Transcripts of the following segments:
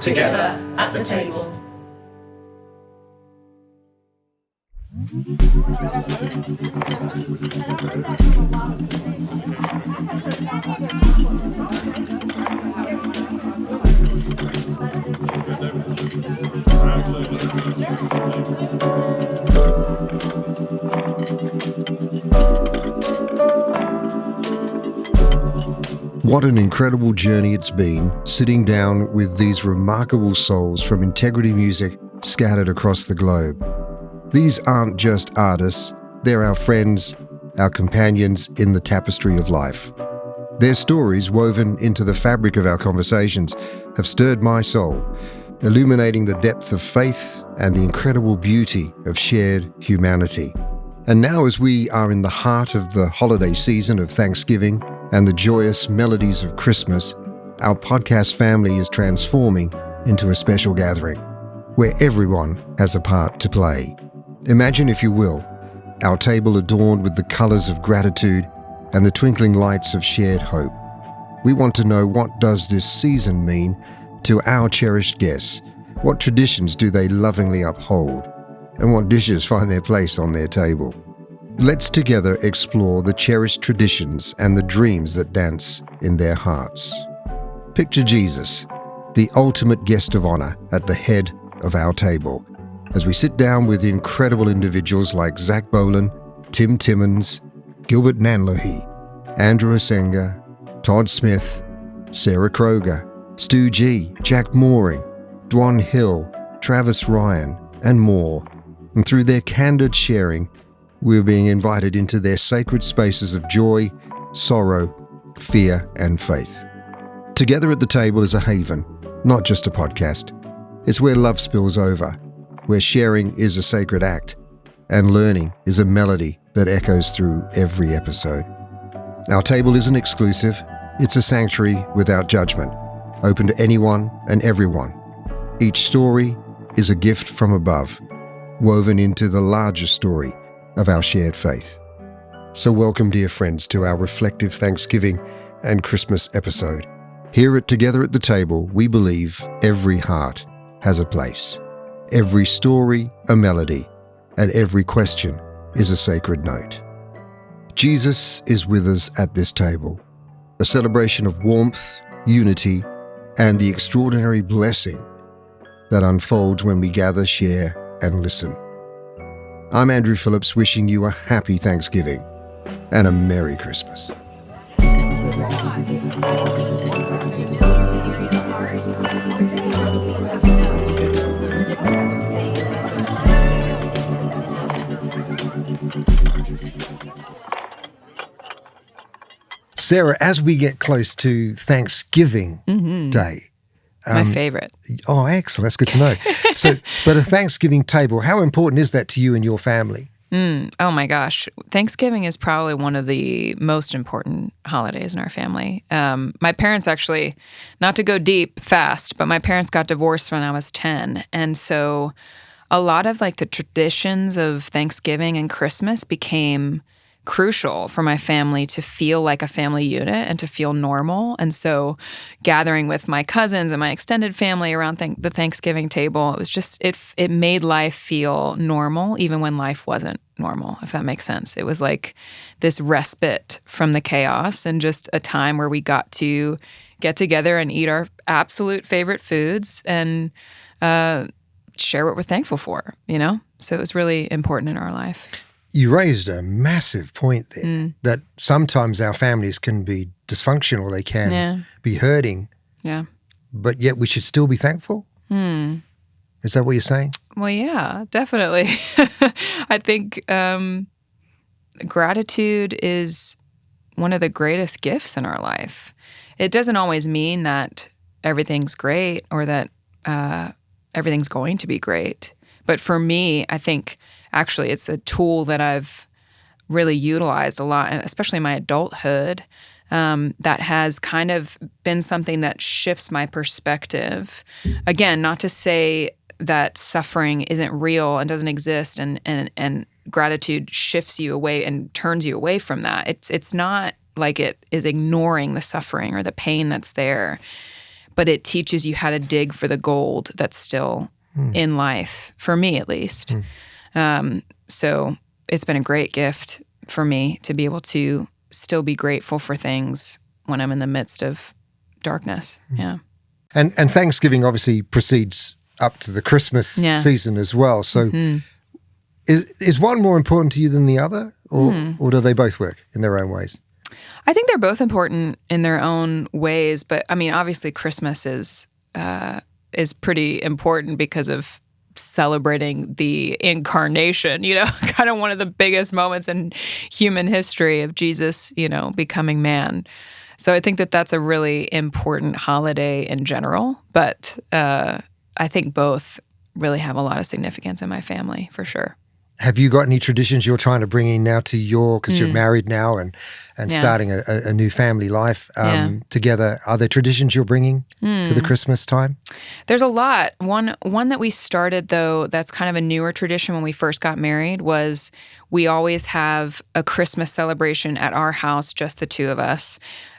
Together at the table. What an incredible journey it's been, sitting down with these remarkable souls from Integrity Music scattered across the globe. These aren't just artists, they're our friends, our companions in the tapestry of life. Their stories, woven into the fabric of our conversations, have stirred my soul, illuminating the depth of faith and the incredible beauty of shared humanity. And now, as we are in the heart of the holiday season of Thanksgiving and the joyous melodies of Christmas, our podcast family is transforming into a special gathering where everyone has a part to play. Imagine, if you will, our table adorned with the colors of gratitude and the twinkling lights of shared hope. We want to know, what does this season mean to our cherished guests? What traditions do they lovingly uphold? And what dishes find their place on their table? Let's together explore the cherished traditions and the dreams that dance in their hearts. Picture Jesus, the ultimate guest of honor, at the head of our table, as we sit down with incredible individuals like Zach Bolen, Timmons, Gilbert Nanlohi, Andrew Asenga, Todd Smith, Sarah Kroger, Stu G, Jack Mooring, Dwan Hill, Travis Ryan, and more. And through their candid sharing, we're being invited into their sacred spaces of joy, sorrow, fear, and faith. Together at the Table is a haven, not just a podcast. It's where love spills over, where sharing is a sacred act, and learning is a melody that echoes through every episode. Our table isn't exclusive. It's a sanctuary without judgment, open to anyone and everyone. Each story is a gift from above, woven into the larger story of our shared faith. So welcome, dear friends, to our reflective Thanksgiving and Christmas episode. Here at Together at the Table, we believe every heart has a place, every story a melody, and every question is a sacred note. Jesus is with us at this table, a celebration of warmth, unity, and the extraordinary blessing that unfolds when we gather, share, and listen. I'm Andrew Phillips, wishing you a happy Thanksgiving and a Merry Christmas. Sarah, as we get close to Thanksgiving Day, my favorite. Oh, excellent. That's good to know. But a Thanksgiving table, how important is that to you and your family? Oh my gosh. Thanksgiving is probably one of the most important holidays in our family. My parents actually, not to go deep fast, but my parents got divorced when I was 10. And so a lot of like the traditions of Thanksgiving and Christmas became crucial for my family to feel like a family unit and to feel normal. And so gathering with my cousins and my extended family around the Thanksgiving table, it was just, it made life feel normal even when life wasn't normal, if that makes sense. It was like this respite from the chaos and just a time where we got to get together and eat our absolute favorite foods and share what we're thankful for, you know? So it was really important in our life. You raised a massive point there, that sometimes our families can be dysfunctional, they can be hurting, but yet we should still be thankful? Is that what you're saying? Well, yeah, definitely. I think gratitude is one of the greatest gifts in our life. It doesn't always mean that everything's great or that everything's going to be great. But for me, I think actually it's a tool that I've really utilized a lot, especially in my adulthood, that has kind of been something that shifts my perspective. Again, not to say that suffering isn't real and doesn't exist, and gratitude shifts you away and turns you away from that. It's not like it is ignoring the suffering or the pain that's there. but it teaches you how to dig for the gold that's still in life, for me at least. So it's been a great gift for me to be able to still be grateful for things when I'm in the midst of darkness. Yeah. And Thanksgiving obviously precedes up to the Christmas season as well. So is one more important to you than the other, or do they both work in their own ways? I think they're both important in their own ways, but I mean, obviously Christmas is pretty important because of celebrating the incarnation, kind of one of the biggest moments in human history of Jesus, becoming man. So I think that that's a really important holiday in general, but I think both really have a lot of significance in my family, for sure. Have you got any traditions you're trying to bring in now to because you're married now and starting a new family life together? Are there traditions you're bringing to the Christmas time? There's a lot. One that we started, though, that's kind of a newer tradition when we first got married was we always have a Christmas celebration at our house, just the two of us,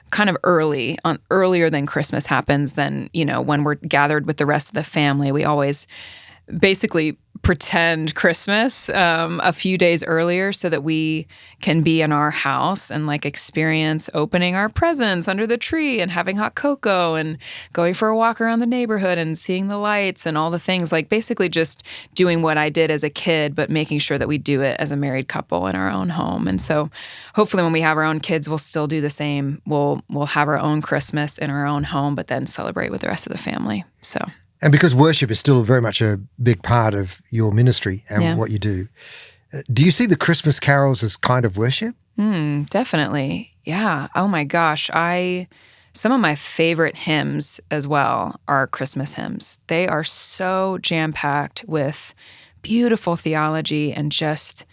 kind of earlier than Christmas happens, than, when we're gathered with the rest of the family. We always basically pretend Christmas a few days earlier so that we can be in our house and experience opening our presents under the tree and having hot cocoa and going for a walk around the neighborhood and seeing the lights and all the things, basically just doing what I did as a kid, but making sure that we do it as a married couple in our own home. And so hopefully when we have our own kids, we'll still do the same. We'll have our own Christmas in our own home, but then celebrate with the rest of the family. So. And because worship is still very much a big part of your ministry and what you do you see the Christmas carols as kind of worship? Definitely. Yeah. Oh my gosh. Some of my favorite hymns as well are Christmas hymns. They are so jam-packed with beautiful theology and just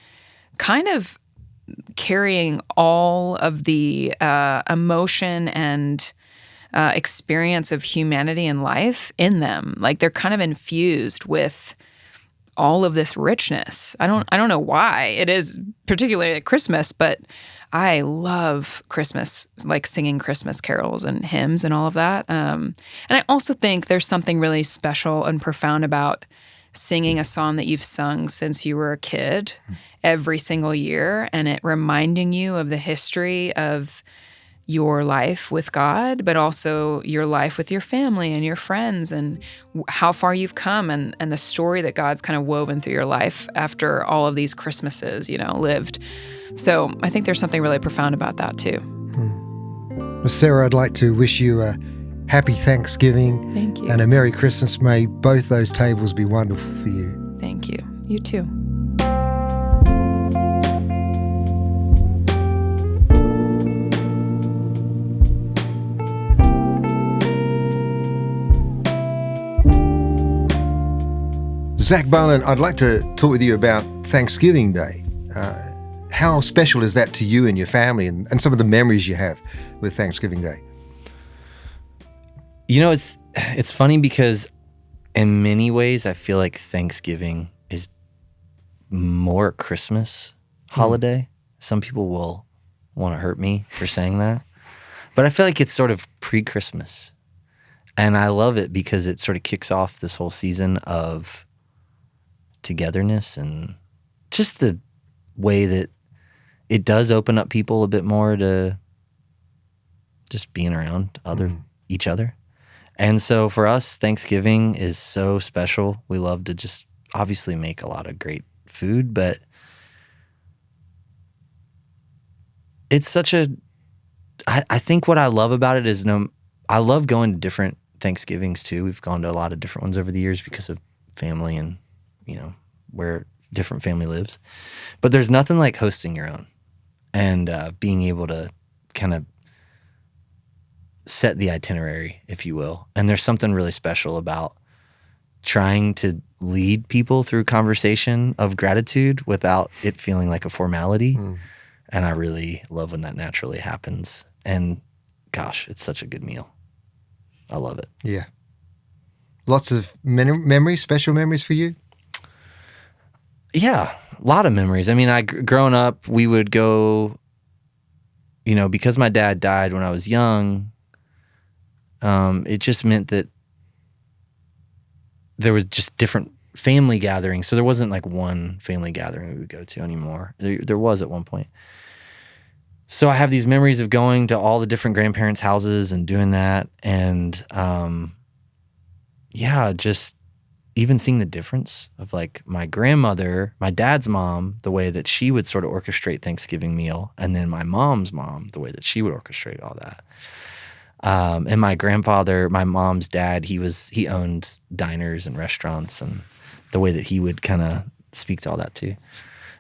kind of carrying all of the emotion and experience of humanity and life in them. They're kind of infused with all of this richness. I don't know why it is particularly at Christmas, but I love Christmas, singing Christmas carols and hymns and all of that. And I also think there's something really special and profound about singing a song that you've sung since you were a kid every single year, and it reminding you of the history of your life with God, but also your life with your family and your friends and how far you've come and the story that God's kind of woven through your life after all of these Christmases, lived. So I think there's something really profound about that too. Well, Sarah, I'd like to wish you a happy Thanksgiving. Thank you. And a Merry Christmas. May both those tables be wonderful for you. Thank you. You too. Zach Bolen, I'd like to talk with you about Thanksgiving Day. How special is that to you and your family and some of the memories you have with Thanksgiving Day? It's funny because in many ways I feel like Thanksgiving is more a Christmas holiday. Some people will want to hurt me for saying that. But I feel like it's sort of pre-Christmas. And I love it because it sort of kicks off this whole season of togetherness and just the way that it does open up people a bit more to just being around each other. And so for us, Thanksgiving is so special. We love to just obviously make a lot of great food, but it's such I think what I love about it is I love going to different Thanksgivings too. We've gone to a lot of different ones over the years because of family and where different family lives. But there's nothing like hosting your own and being able to kind of set the itinerary, if you will. And there's something really special about trying to lead people through conversation of gratitude without it feeling like a formality. And I really love when that naturally happens. And gosh, it's such a good meal. I love it. Yeah. Lots of memories, special memories for you? Yeah, a lot of memories. I mean, growing up, we would go, because my dad died when I was young, It just meant that there was just different family gatherings. So there wasn't like one family gathering we would go to anymore. There was at one point. So I have these memories of going to all the different grandparents' houses and doing that. And just even seeing the difference of like my grandmother, my dad's mom, the way that she would sort of orchestrate Thanksgiving meal, and then my mom's mom, the way that she would orchestrate all that. And my grandfather, my mom's dad, he owned diners and restaurants, and the way that he would kind of speak to all that too.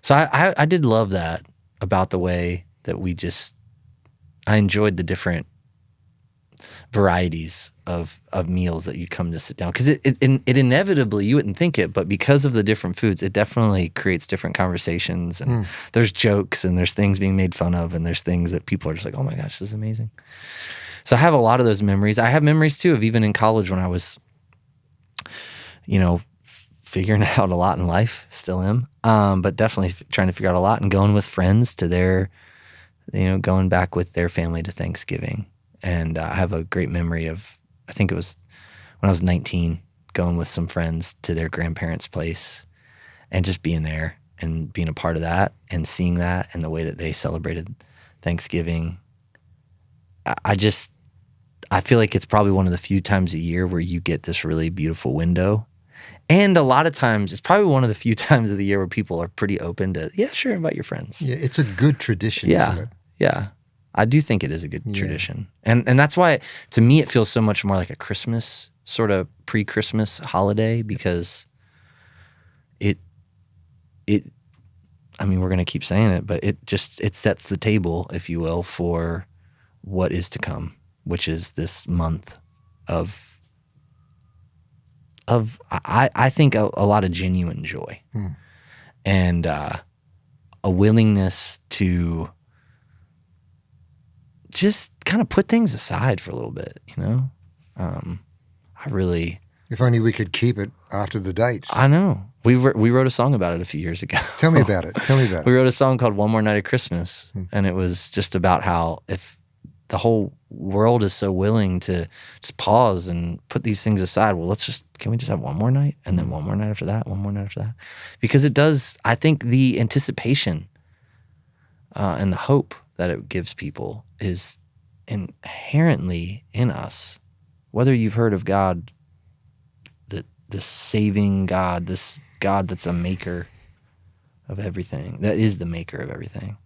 So I did love that about the way that I enjoyed the different varieties of meals that you'd come to sit down. Because it inevitably, you wouldn't think it, but because of the different foods, it definitely creates different conversations, and there's jokes, and there's things being made fun of, and there's things that people are just like, oh my gosh, this is amazing. So I have a lot of those memories. I have memories too of even in college when I was, figuring out a lot in life, still am, but definitely trying to figure out a lot, and going with friends to their, going back with their family to Thanksgiving. And I have a great memory of, I think it was when I was 19, going with some friends to their grandparents' place and just being there and being a part of that and seeing that and the way that they celebrated Thanksgiving. I feel like it's probably one of the few times a year where you get this really beautiful window. And a lot of times, it's probably one of the few times of the year where people are pretty open to, yeah, sure, invite your friends. Yeah, it's a good tradition, isn't it? Yeah. I do think it is a good tradition. And that's why, to me, it feels so much more like a Christmas, sort of pre-Christmas holiday, because we're going to keep saying it, but it sets the table, if you will, for what is to come, which is this month of I think a lot of genuine joy and a willingness to just kind of put things aside for a little bit, If only we could keep it after the dates. I know. We wrote a song about it a few years ago. Tell me about it. We wrote a song called One More Night of Christmas, and it was just about how if the whole world is so willing to just pause and put these things aside, well, can we just have one more night, and then one more night after that, one more night after that? Because it does, I think the anticipation and the hope that it gives people is inherently in us. Whether you've heard of God, the saving God, this God that's a maker of everything, that is the maker of everything,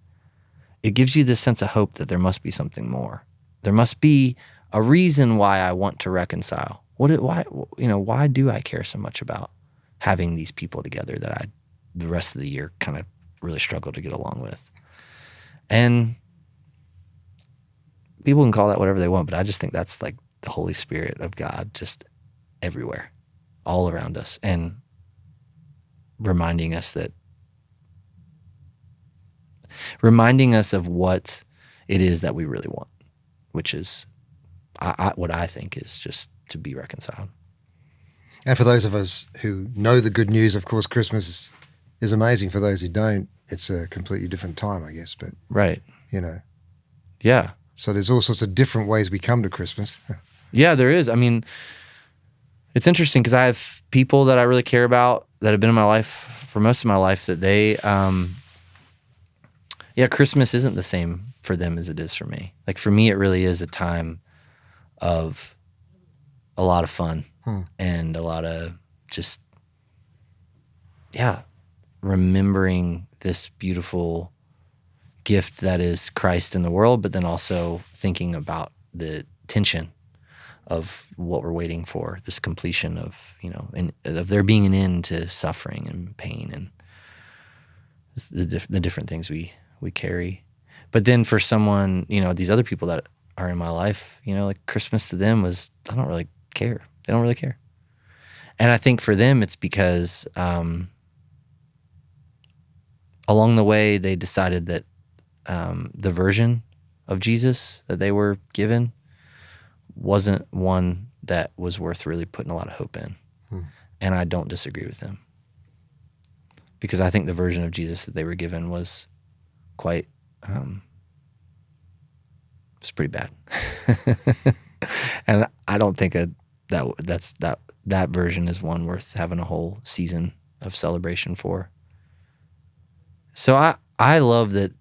it gives you this sense of hope that there must be something more. There must be a reason why I want to reconcile. Why do I care so much about having these people together that the rest of the year kind of really struggle to get along with? And people can call that whatever they want, but I just think that's like the Holy Spirit of God just everywhere, all around us, and reminding us of what it is that we really want, which is what I think is just to be reconciled. And for those of us who know the good news, of course, Christmas is amazing. For those who don't, it's a completely different time, I guess. But right, yeah. So there's all sorts of different ways we come to Christmas. Yeah, there is. I mean, it's interesting because I have people that I really care about that have been in my life for most of my life that they, Christmas isn't the same for them as it is for me. Like for me, it really is a time of a lot of fun and a lot of just, remembering this beautiful gift that is Christ in the world, but then also thinking about the tension of what we're waiting for, this completion of, of there being an end to suffering and pain and the different things we carry. But then for someone, these other people that are in my life, like Christmas to them was, I don't really care. They don't really care. And I think for them, it's because along the way, they decided that the version of Jesus that they were given wasn't one that was worth really putting a lot of hope in. And I don't disagree with them. Because I think the version of Jesus that they were given was quite, it's pretty bad. And don't think that version is one worth having a whole season of celebration for. So I love that,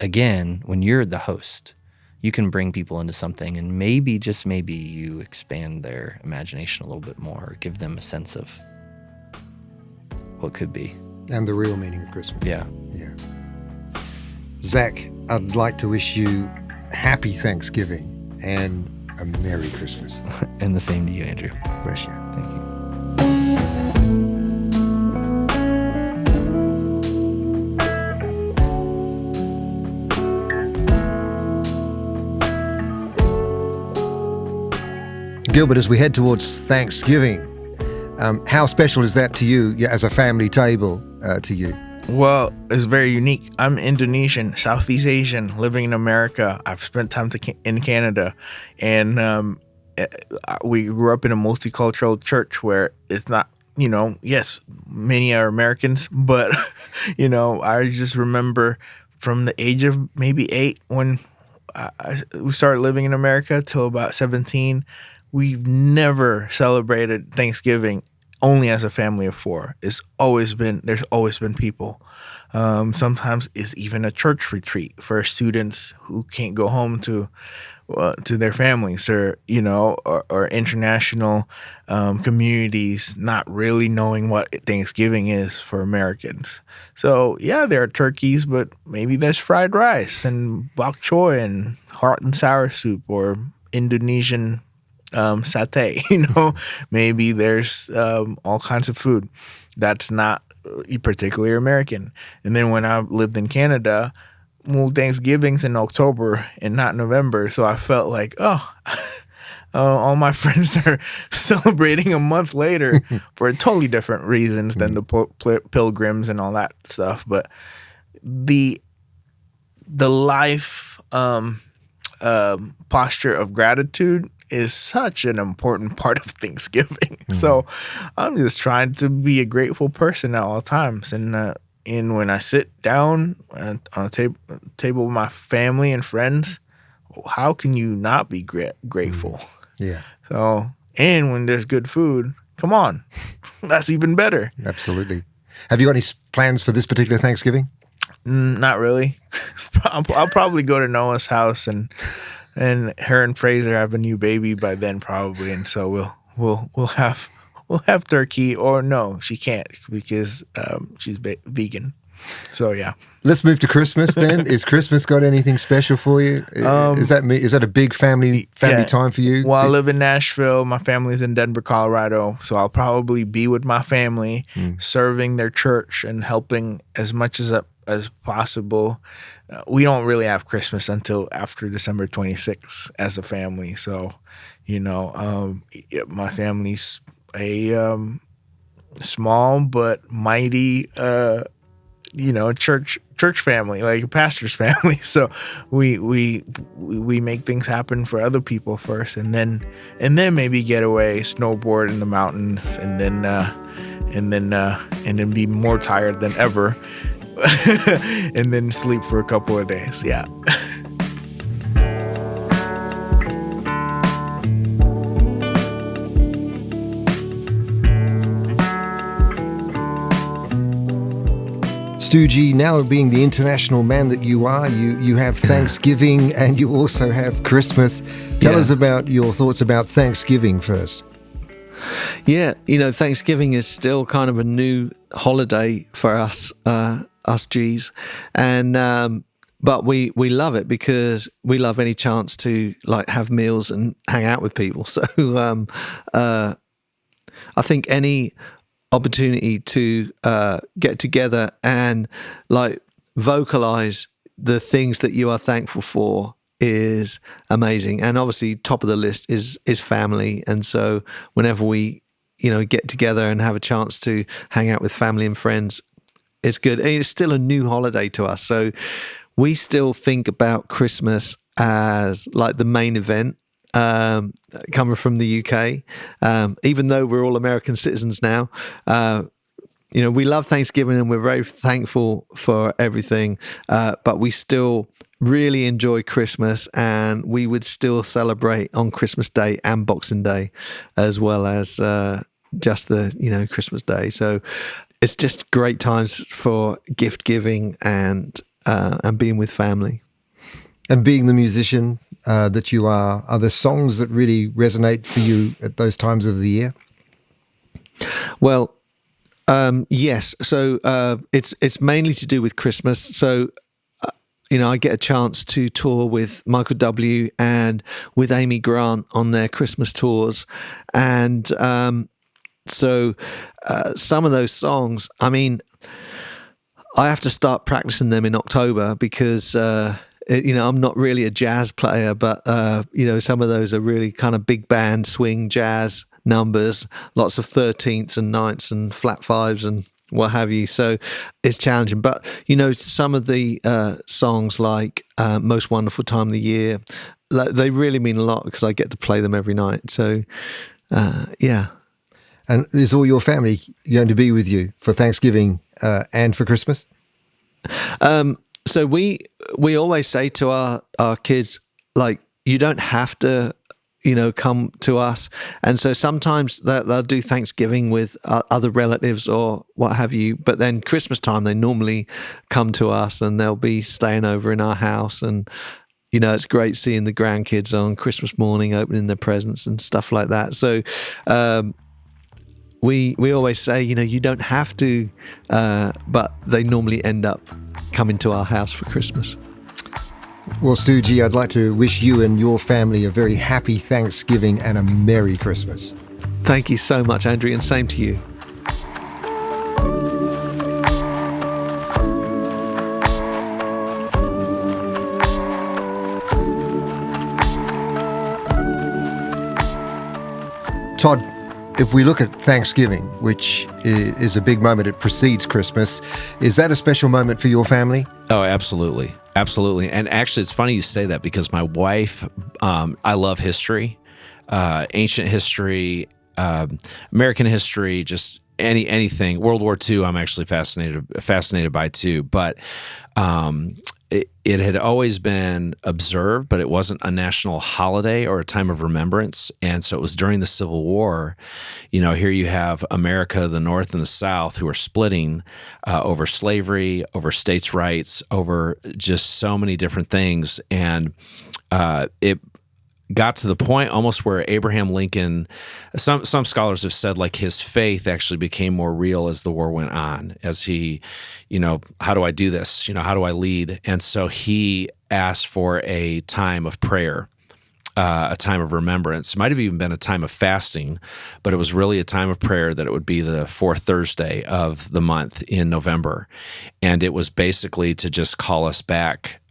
again, when you're the host, you can bring people into something and maybe, just maybe, you expand their imagination a little bit more, or give them a sense of what could be. And the real meaning of Christmas. Yeah. Yeah. Zach, I'd like to wish you happy Thanksgiving and a Merry Christmas. And the same to you, Andrew. Bless you. Thank you. Gilbert, as we head towards Thanksgiving, how special is that to you as a family table to you? Well, it's very unique. I'm Indonesian, Southeast Asian, living in America. I've spent time in Canada, and we grew up in a multicultural church where it's not, yes, many are Americans, but, I just remember from the age of maybe 8 when we started living in America till about 17, we've never celebrated Thanksgiving only as a family of 4. There's always been people. Sometimes it's even a church retreat for students who can't go home to their families, or or international communities not really knowing what Thanksgiving is for Americans. So yeah, there are turkeys, but maybe there's fried rice and bok choy and hot and sour soup, or Indonesian satay, maybe there's all kinds of food that's not particularly American. And then when I lived in Canada, well, Thanksgiving's in October and not November, so I felt like, all my friends are celebrating a month later for totally different reasons than the pilgrims and all that stuff. But the life posture of gratitude is such an important part of Thanksgiving. Mm-hmm. So I'm just trying to be a grateful person at all times. And when I sit down on a table with my family and friends, how can you not be grateful? Mm-hmm. Yeah. So, and when there's good food, come on, that's even better. Absolutely. Have you got any plans for this particular Thanksgiving? Not really. I'll probably go to Noah's house, and her and Fraser have a new baby by then probably, and so we'll have turkey. Or no, she can't because she's vegan. So yeah. Let's move to Christmas then. Is Christmas got anything special for you? Is that a big family time for you? Well, I live in Nashville. My family's in Denver, Colorado. So I'll probably be with my family, serving their church and helping as much as possible. We don't really have Christmas until after December 26th as a family. So, my family's a small but mighty church family, like a pastor's family. So we make things happen for other people first, and then maybe get away, snowboard in the mountains, and then be more tired than ever, and then sleep for a couple of days. Yeah. Stu G, now being the international man that you are, you have Thanksgiving and you also have Christmas. Tell us about your thoughts about Thanksgiving first. Yeah, Thanksgiving is still kind of a new holiday for us G's, and but we love it because we love any chance to have meals and hang out with people. So I think any opportunity to get together and vocalize the things that you are thankful for is amazing. And obviously top of the list is family. And so whenever we get together and have a chance to hang out with family and friends, it's good. And it's still a new holiday to us, so we still think about Christmas as the main event. Coming from the UK, even though we're all American citizens now, we love Thanksgiving and we're very thankful for everything, but we still really enjoy Christmas, and we would still celebrate on Christmas Day and Boxing Day, as well as just the Christmas Day. So it's just great times for gift giving and being with family. And being the musician that you are there songs that really resonate for you at those times of the year? Well, yes. So it's mainly to do with Christmas. So I get a chance to tour with Michael W. and with Amy Grant on their Christmas tours, and so some of those songs, I mean, I have to start practicing them in October because I'm not really a jazz player, but some of those are really kind of big band swing jazz numbers, lots of 13ths and ninths and flat fives and what have you. So it's challenging. But, some of the songs like Most Wonderful Time of the Year, they really mean a lot because I get to play them every night. So, yeah. And is all your family going to be with you for Thanksgiving and for Christmas? So we always say to our kids, like, you don't have to, come to us. And so sometimes they'll do Thanksgiving with other relatives or what have you. But then Christmas time, they normally come to us and they'll be staying over in our house. And, it's great seeing the grandkids on Christmas morning, opening their presents and stuff like that. So we always say, you don't have to, but they normally end up coming to our house for Christmas. Well, Stu G, I'd like to wish you and your family a very happy Thanksgiving and a Merry Christmas. Thank you so much, Andrew, and same to you. Todd, if we look at Thanksgiving, which is a big moment, it precedes Christmas, is that a special moment for your family? Oh, absolutely. Absolutely. And actually, it's funny you say that because my wife, I love history, ancient history, American history, just anything. World War II, I'm actually fascinated by too. But it had always been observed, but it wasn't a national holiday or a time of remembrance. And so it was during the Civil War. Here you have America, the North and the South, who are splitting over slavery, over states' rights, over just so many different things. And it got to the point almost where Abraham Lincoln, some scholars have said, like, his faith actually became more real as the war went on, as he, how do I do this? How do I lead? And so he asked for a time of prayer, a time of remembrance. It might have even been a time of fasting, but it was really a time of prayer, that it would be the fourth Thursday of the month in November. And it was basically to just call us back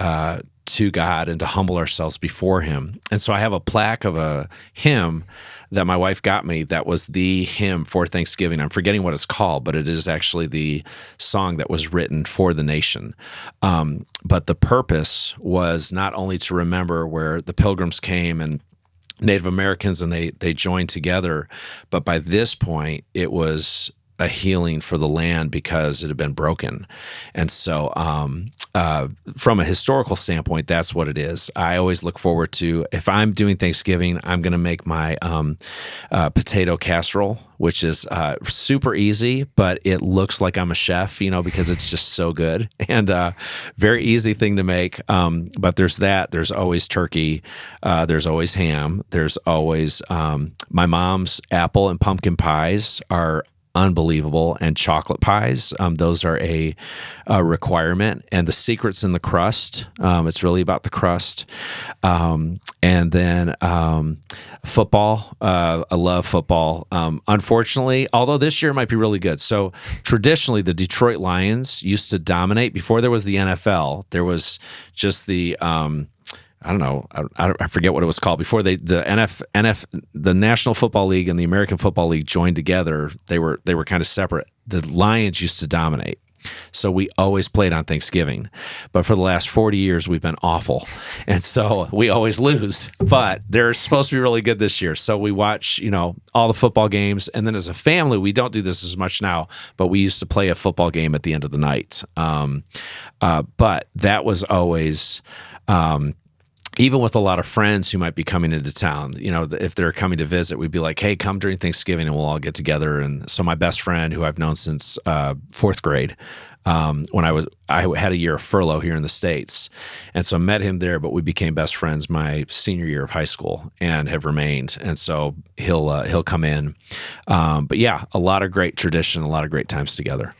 to God and to humble ourselves before him. And so I have a plaque of a hymn that my wife got me that was the hymn for Thanksgiving. I'm forgetting what it's called, but it is actually the song that was written for the nation. But the purpose was not only to remember where the Pilgrims came and Native Americans and they joined together, but by this point it was a healing for the land because it had been broken. And so from a historical standpoint, that's what it is. I always look forward to, if I'm doing Thanksgiving, I'm going to make my potato casserole, which is super easy, but it looks like I'm a chef, because it's just so good and very easy thing to make. But there's that. There's always turkey. There's always ham. There's always my mom's apple and pumpkin pies are unbelievable, and chocolate pies. Those are a requirement, and the secret's in the crust. It's really about the crust. And then football. I love football. Unfortunately, although this year might be really good. So traditionally, the Detroit Lions used to dominate. Before there was the NFL, there was just the I don't know. I forget what it was called before the National Football League and the American Football League joined together. They were kind of separate. The Lions used to dominate, so we always played on Thanksgiving. But for the last 40 years, we've been awful, and so we always lose. But they're supposed to be really good this year, so we watch all the football games. And then as a family, we don't do this as much now, but we used to play a football game at the end of the night. But that was always even with a lot of friends who might be coming into town, if they're coming to visit, we'd be like, hey, come during Thanksgiving and we'll all get together. And so my best friend, who I've known since fourth grade, when I had a year of furlough here in the States. And so I met him there, but we became best friends my senior year of high school and have remained. And so he'll come in. But yeah, a lot of great tradition, a lot of great times together.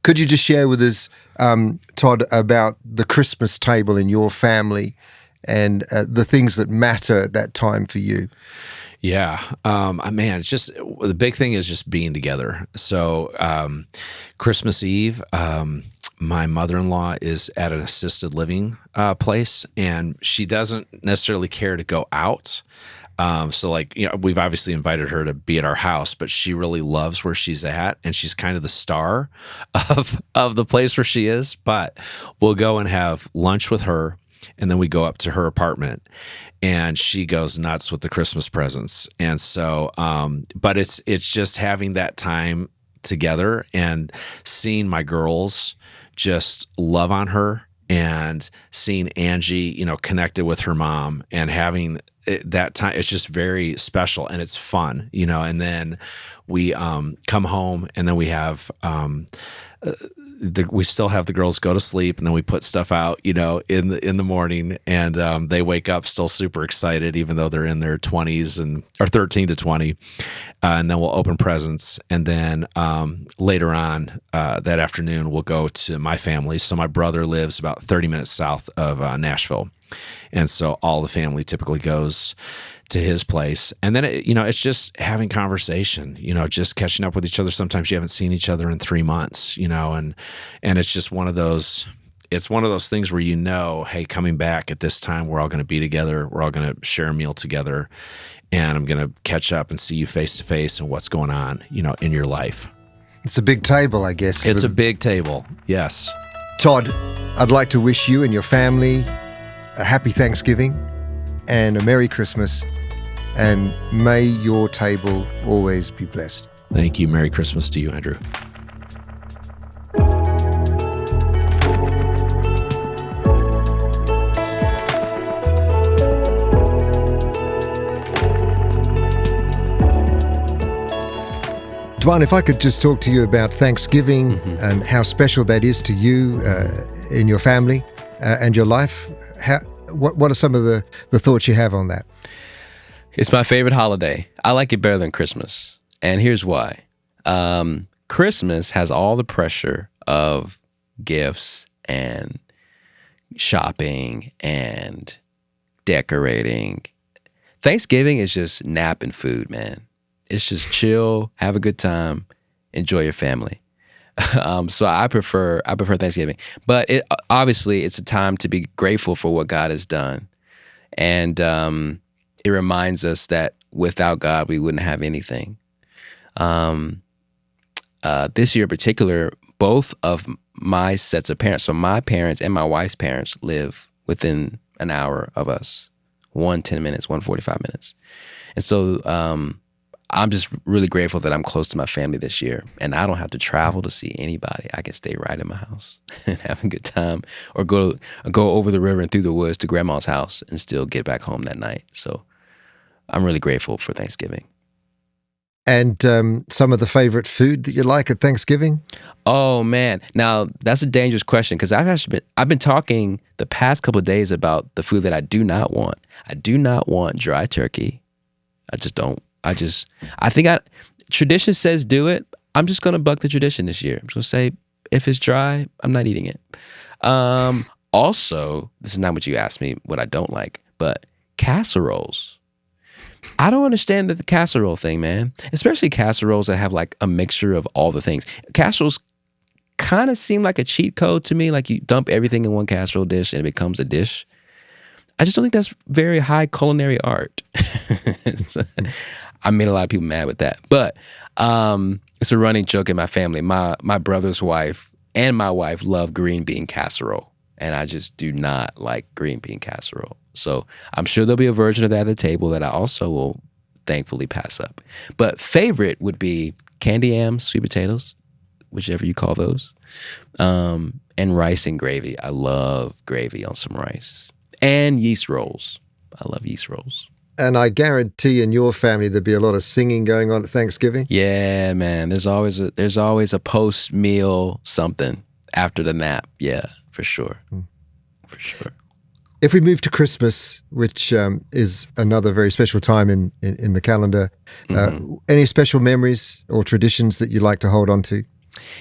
Could you just share with us, Todd, about the Christmas table in your family and the things that matter at that time for you? Yeah, man, it's just the big thing is just being together. So Christmas Eve, my mother-in-law is at an assisted living place, and she doesn't necessarily care to go out. So we've obviously invited her to be at our house, but she really loves where she's at, and she's kind of the star of the place where she is. But we'll go and have lunch with her, and then we go up to her apartment, and she goes nuts with the Christmas presents. And so, but it's just having that time together and seeing my girls just love on her, and seeing Angie, connected with her mom, and having that time. It's just very special, and it's fun, and then we come home, and then we have we still have the girls go to sleep, and then we put stuff out, in the morning, and they wake up still super excited, even though they're in their 20s or 13 to 20. And then we'll open presents, and then later on that afternoon we'll go to my family. So my brother lives about 30 minutes south of Nashville, and so all the family typically goes to his place. And then it's just having conversation, just catching up with each other. Sometimes you haven't seen each other in 3 months, and it's just one of those things where hey, coming back at this time, we're all going to be together, we're all going to share a meal together, and I'm going to catch up and see you face to face and what's going on, in your life. It's a big table, I guess. It's a big table, yes. Todd, I'd like to wish you and your family a happy Thanksgiving and a Merry Christmas, and may your table always be blessed. Thank you. Merry Christmas to you, Andrew. Dwan, if I could just talk to you about Thanksgiving and how special that is to you in your family and your life. What are some of the thoughts you have on that? It's my favorite holiday. I like it better than Christmas. And here's why. Christmas has all the pressure of gifts and shopping and decorating. Thanksgiving is just nap and food, man. It's just chill, have a good time, enjoy your family. So I prefer Thanksgiving, but obviously it's a time to be grateful for what God has done, and it reminds us that without God we wouldn't have anything. This year in particular, both of my sets of parents, so my parents and my wife's parents, live within an hour of us, 10 minutes, 45 minutes, and so I'm just really grateful that I'm close to my family this year, and I don't have to travel to see anybody. I can stay right in my house and have a good time, or go over the river and through the woods to grandma's house and still get back home that night. So I'm really grateful for Thanksgiving. And some of the favorite food that you like at Thanksgiving? Oh man, now that's a dangerous question, because I've been talking the past couple of days about the food that I do not want. I do not want dry turkey. I just don't. Tradition says do it. I'm just going to buck the tradition this year. I'm just going to say, if it's dry, I'm not eating it. Also, this is not what you asked me, what I don't like, but casseroles. I don't understand the casserole thing, man. Especially casseroles that have like a mixture of all the things. Casseroles kind of seem like a cheat code to me, like you dump everything in one casserole dish and it becomes a dish. I just don't think that's very high culinary art. I made a lot of people mad with that. But it's a running joke in my family. My brother's wife and my wife love green bean casserole, and I just do not like green bean casserole. So I'm sure there'll be a version of that at the table that I also will thankfully pass up. But favorite would be candy yams, sweet potatoes, whichever you call those, and rice and gravy. I love gravy on some rice. And yeast rolls. I love yeast rolls. And I guarantee in your family there'd be a lot of singing going on at Thanksgiving. Yeah, man. There's always a post-meal something after the nap. Yeah, for sure. For sure. If we move to Christmas, which is another very special time in the calendar, any special memories or traditions that you like to hold on to?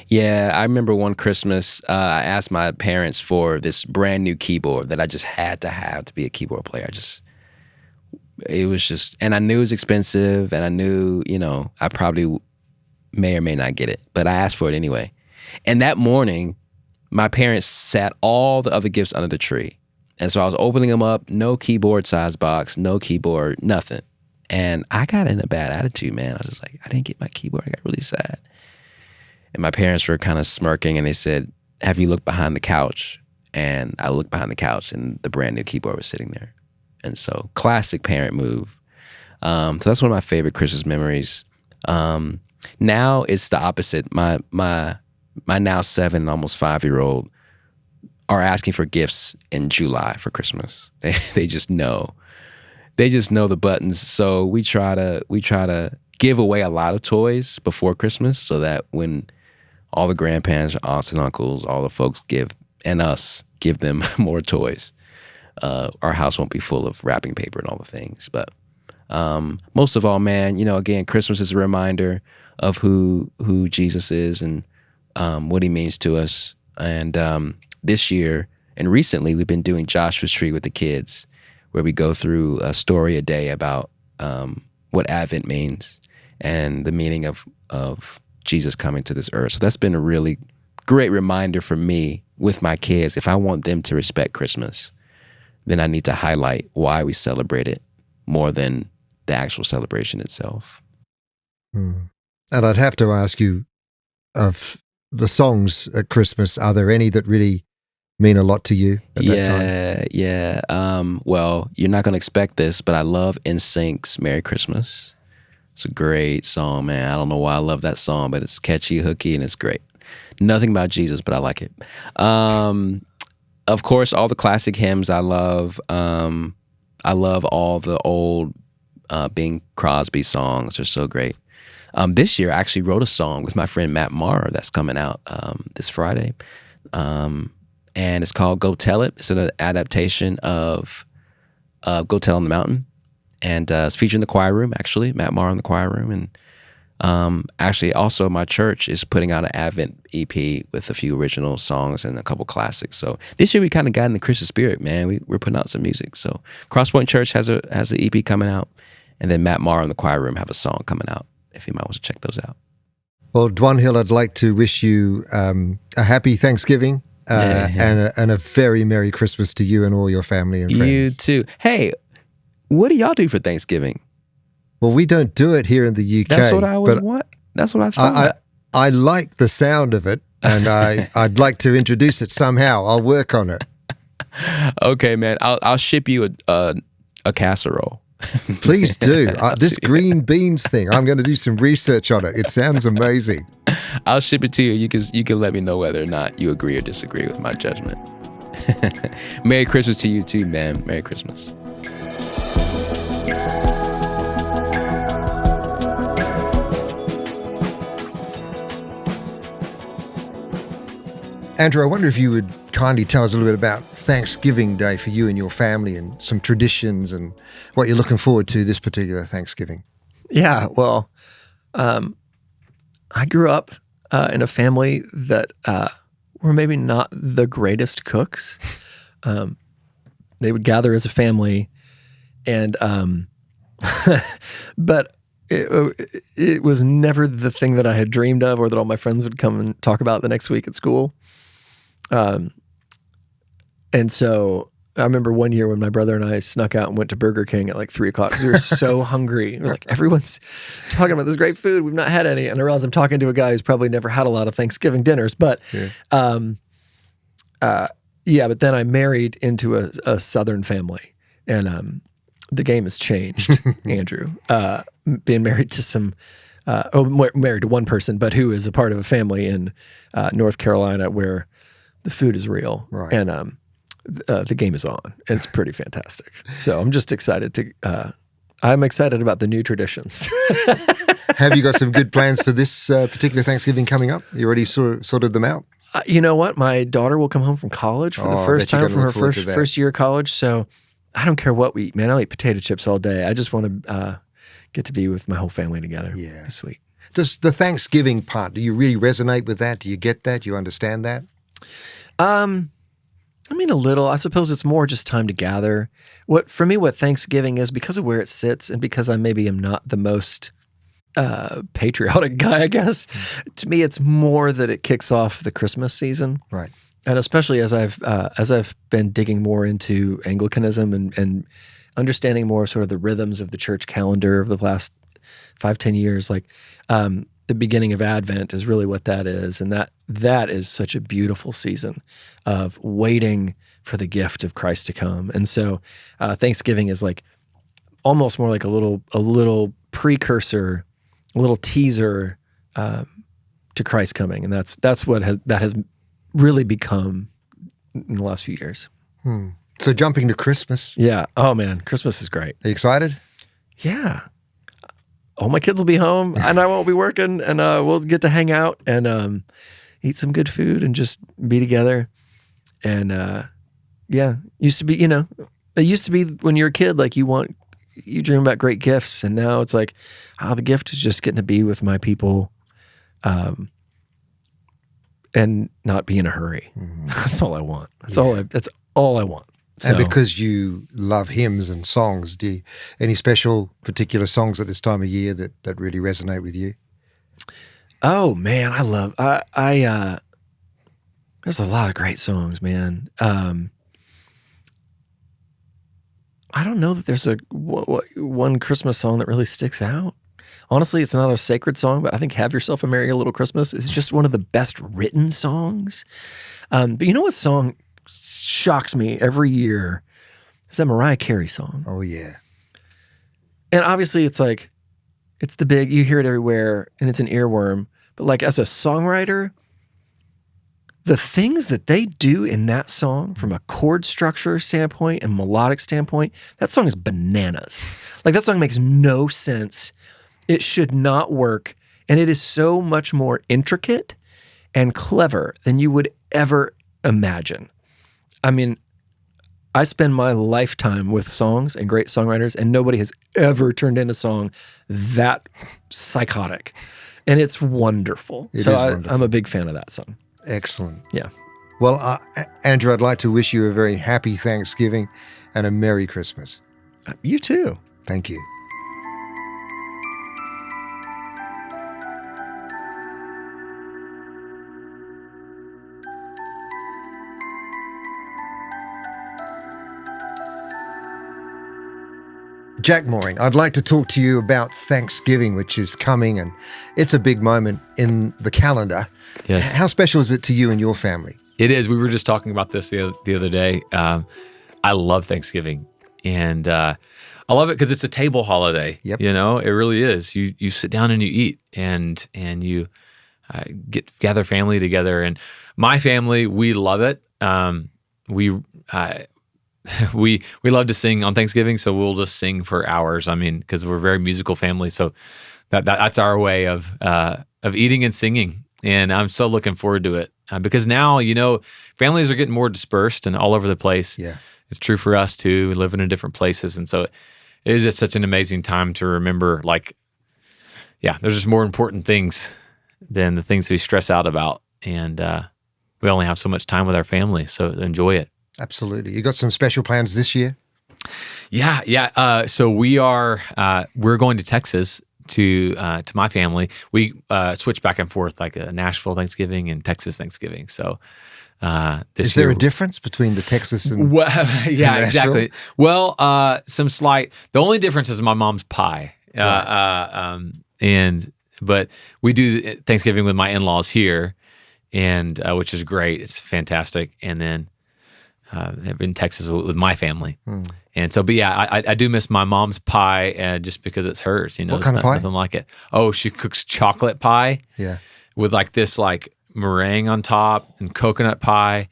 Yeah, I remember one Christmas, I asked my parents for this brand new keyboard that I just had to have to be a keyboard player. And I knew it was expensive, and I knew, I probably may or may not get it, but I asked for it anyway. And that morning, my parents sat all the other gifts under the tree. And so I was opening them up, no keyboard size box, no keyboard, nothing. And I got in a bad attitude, man. I was just like, I didn't get my keyboard. I got really sad. And my parents were kind of smirking, and they said, have you looked behind the couch? And I looked behind the couch, and the brand new keyboard was sitting there. And so classic parent move. So that's one of my favorite Christmas memories. Now it's the opposite. My now 7 and almost 5-year-old are asking for gifts in July for Christmas. They just know. They just know the buttons. So we try to give away a lot of toys before Christmas so that when all the grandparents, aunts and uncles, all the folks give them more toys, our house won't be full of wrapping paper and all the things. But most of all, man, again, Christmas is a reminder of who Jesus is and what he means to us. And this year and recently, we've been doing Joshua's Tree with the kids, where we go through a story a day about what Advent means and the meaning of Jesus coming to this earth. So that's been a really great reminder for me with my kids. If I want them to respect Christmas, then I need to highlight why we celebrate it more than the actual celebration itself. And I'd have to ask you, of the songs at Christmas, are there any that really mean a lot to you at that time? Yeah. Well, you're not going to expect this, but I love NSYNC's Merry Christmas. It's a great song, man. I don't know why I love that song, but it's catchy, hooky, and it's great. Nothing about Jesus, but I like it. Of course, all the classic hymns I love. I love all the old Bing Crosby songs. They're so great. This year, I actually wrote a song with my friend Matt Maher that's coming out this Friday. And it's called Go Tell It. It's an adaptation of Go Tell on the Mountain. And it's featuring the choir room, actually, Matt Maher in the choir room. And actually, also my church is putting out an Advent EP with a few original songs and a couple classics. So this year we kind of got in the Christmas spirit, man. We're putting out some music. So Crosspoint Church has an EP coming out. And then Matt Maher in the choir room have a song coming out, if you might want to check those out. Well, Dwan Hill, I'd like to wish you a happy Thanksgiving and a very Merry Christmas to you and all your family and friends. You too. Hey, what do y'all do for Thanksgiving? Well, we don't do it here in the UK. That's what I thought. I like the sound of it, and I'd like to introduce it somehow. I'll work on it. Okay, man. I'll ship you a casserole. Please do. This green beans thing, I'm going to do some research on it. It sounds amazing. I'll ship it to you. You can let me know whether or not you agree or disagree with my judgment. Merry Christmas to you too, man. Merry Christmas. Andrew, I wonder if you would kindly tell us a little bit about Thanksgiving Day for you and your family and some traditions and what you're looking forward to this particular Thanksgiving. Yeah, well, I grew up in a family that were maybe not the greatest cooks. They would gather as a family, and but it was never the thing that I had dreamed of or that all my friends would come and talk about the next week at school. And so I remember one year when my brother and I snuck out and went to Burger King at like 3:00 because we were so hungry. We were like, everyone's talking about this great food. We've not had any. And I realized I'm talking to a guy who's probably never had a lot of Thanksgiving dinners. But but then I married into a Southern family. And the game has changed, Andrew. Being married to married to one person, but who is a part of a family in North Carolina where the food is real. Right. And the game is on, and it's pretty fantastic. So I'm just excited I'm excited about the new traditions. Have you got some good plans for this particular Thanksgiving coming up? You already sorted them out? You know what? My daughter will come home from college for the first time from her first year of college. So I don't care what we eat, man. I'll eat potato chips all day. I just want to get to be with my whole family together. Yeah. It's sweet. Does the Thanksgiving part, do you really resonate with that? Do you get that? Do you understand that? I mean, a little. I suppose it's more just time to gather. What Thanksgiving is, because of where it sits and because I maybe am not the most patriotic guy, I guess. To me, it's more that it kicks off the Christmas season. Right. And especially as I've been digging more into Anglicanism and understanding more sort of the rhythms of the church calendar of the last 5-10 years, like the beginning of Advent is really what that is. And that is such a beautiful season of waiting for the gift of Christ to come. And so Thanksgiving is like almost more like a little precursor, a little teaser to Christ coming. And that's what has really become in the last few years. So jumping to Christmas. Yeah. Oh man, Christmas is great. Are you excited? Yeah. All my kids will be home and I won't be working, and we'll get to hang out and eat some good food and just be together. And it used to be when you're a kid, like you dream about great gifts, and now it's like, the gift is just getting to be with my people and not be in a hurry. That's all I want. That's all I want. And because you love hymns and songs, any special particular songs at this time of year that really resonate with you? Oh man, there's a lot of great songs, man. I don't know that there's one Christmas song that really sticks out. Honestly, it's not a sacred song, but I think "Have Yourself a Merry Little Christmas" is just one of the best written songs. But you know what song shocks me every year? Is that Mariah Carey song. Oh yeah. And obviously it's like, it's the big, you hear it everywhere and it's an earworm, but like as a songwriter, the things that they do in that song from a chord structure standpoint and melodic standpoint, that song is bananas. Like that song makes no sense. It should not work. And it is so much more intricate and clever than you would ever imagine. I mean, I spend my lifetime with songs and great songwriters, and nobody has ever turned in a song that psychotic. And it's wonderful. I'm a big fan of that song. Excellent. Yeah. Well, Andrew, I'd like to wish you a very happy Thanksgiving and a Merry Christmas. You too. Thank you. Jack Mooring, I'd like to talk to you about Thanksgiving, which is coming, and it's a big moment in the calendar. Yes. How special is it to you and your family? It is. We were just talking about this the other day. I love Thanksgiving, and I love it because it's a table holiday. Yep. You know, it really is. You sit down and you eat, and you gather family together. And my family, we love it. We love to sing on Thanksgiving, so we'll just sing for hours. I mean, because we're a very musical family, so that's our way of eating and singing. And I'm so looking forward to it because now, you know, families are getting more dispersed and all over the place. Yeah, it's true for us too. We live in different places, and so it is just such an amazing time to remember. Like, there's just more important things than the things we stress out about, and we only have so much time with our family, so enjoy it. Absolutely. You got some special plans this year? Yeah. So we're going to Texas to my family. We switch back and forth, like a Nashville Thanksgiving and Texas Thanksgiving. So is there a difference betwing the Texas and yeah, and exactly. Well, some slight. The only difference is my mom's pie. Right. But we do Thanksgiving with my in-laws here, and which is great. It's fantastic. And then in Texas with my family. And so, but yeah, I do miss my mom's pie just because it's hers, you know. What kind of pie? Nothing like it. Oh, she cooks chocolate pie. Yeah. With like this like meringue on top and coconut pie.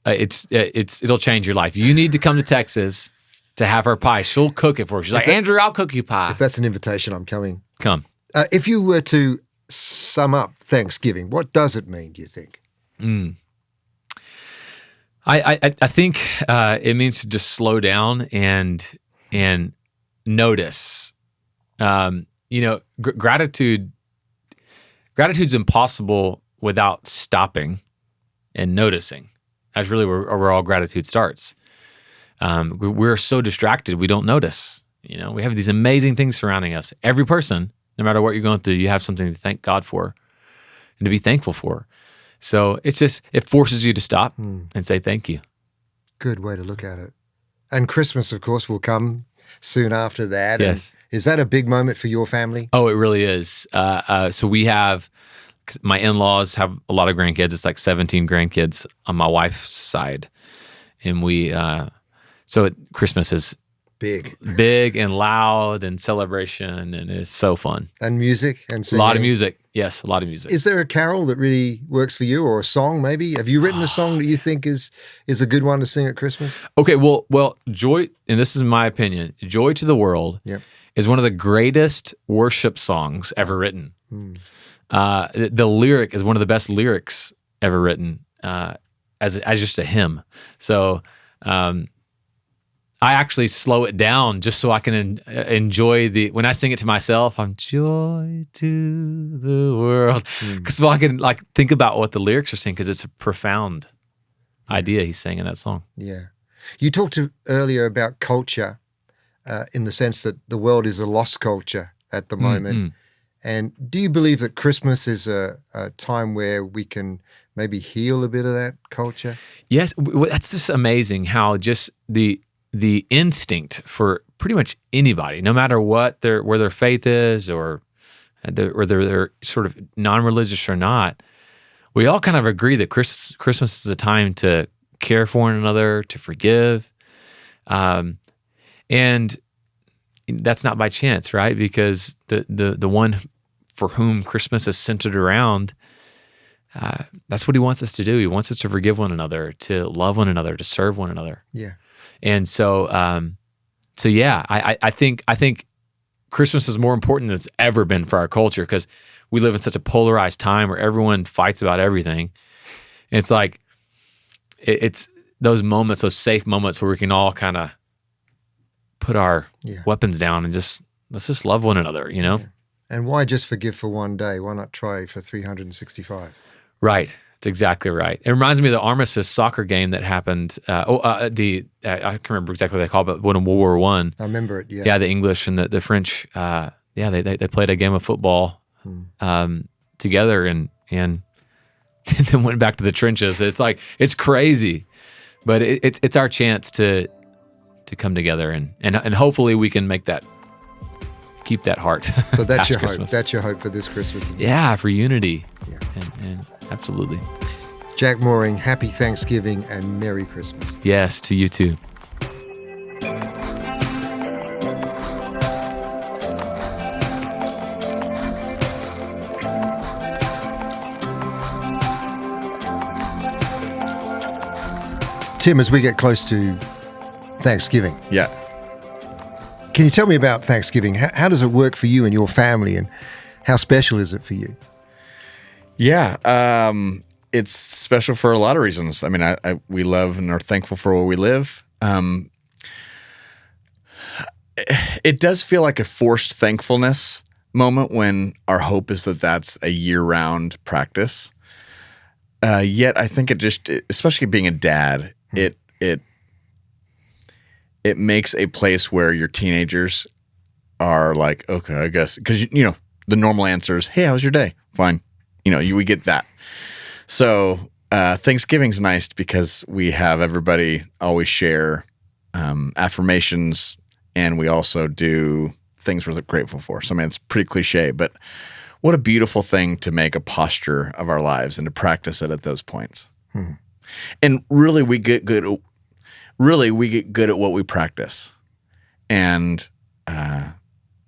it'll change your life. You need to come to Texas to have her pie. She'll cook it for you. She's like, Andrew, I'll cook you pie. If that's an invitation, I'm coming. Come. If you were to sum up Thanksgiving, what does it mean, do you think? I think it means to just slow down and notice. Gratitude's impossible without stopping and noticing. That's really where all gratitude starts. We're so distracted, we don't notice. We have these amazing things surrounding us. Every person, no matter what you're going through, you have something to thank God for and to be thankful for. So it forces you to stop and say thank you. Good way to look at it. And Christmas, of course, will come soon after that. Yes. And is that a big moment for your family? Oh, it really is. So we have, my in-laws have a lot of grandkids. It's like 17 grandkids on my wife's side. And Christmas is big and loud and celebration, and it's so fun. And music and singing. A lot of music. Yes, a lot of music. Is there a carol that really works for you, or a song maybe? Have you written a song that you think is a good one to sing at Christmas? Okay, well, Joy, and this is my opinion, Joy to the World is one of the greatest worship songs ever written. The lyric is one of the best lyrics ever written as just a hymn. So I actually slow it down just so I can enjoy when I sing it to myself, I'm joy to the world. So I can think about what the lyrics are saying, because it's a profound idea he's saying in that song. Yeah. You talked earlier about culture in the sense that the world is a lost culture at the moment. And do you believe that Christmas is a time where we can maybe heal a bit of that culture? Yes. That's just amazing how just the instinct for pretty much anybody, no matter where their faith is, or they're sort of non-religious or not, we all kind of agree that Christmas is a time to care for one another, to forgive, and that's not by chance, right? Because the one for whom Christmas is centered around, that's what he wants us to do. He wants us to forgive one another, to love one another, to serve one another. Yeah. And so yeah, I think Christmas is more important than it's ever been for our culture, because we live in such a polarized time where everyone fights about everything. And it's like, it's those moments, those safe moments where we can all kind of put our weapons down and let's just love one another, Yeah. And why just forgive for one day? Why not try for 365? Right. That's exactly right. It reminds me of the armistice soccer game that happened. I can't remember exactly what they called it, but in World War I. I remember it. Yeah. Yeah, the English and the French. They played a game of football together and then went back to the trenches. It's like, it's crazy, but it's our chance to come together and hopefully we can keep that heart. So that's your Christmas. hope. That's your hope for this Christmas. Yeah, for unity. Yeah. And absolutely. Jack Mooring, happy Thanksgiving and Merry Christmas. Yes, to you too. Tim, as we get close to Thanksgiving. Yeah. Can you tell me about Thanksgiving? How does it work for you and your family, and how special is it for you? Yeah. It's special for a lot of reasons. I mean, we love and are thankful for where we live. It does feel like a forced thankfulness moment when our hope is that that's a year-round practice. Yet I think especially being a dad, it makes a place where your teenagers are like, okay, I guess, because the normal answer is, hey, how's your day? Fine. We get that. So Thanksgiving's nice because we have everybody always share affirmations, and we also do things we're grateful for. So I mean, it's pretty cliche, but what a beautiful thing to make a posture of our lives and to practice it at those points. And really, we get good at what we practice. And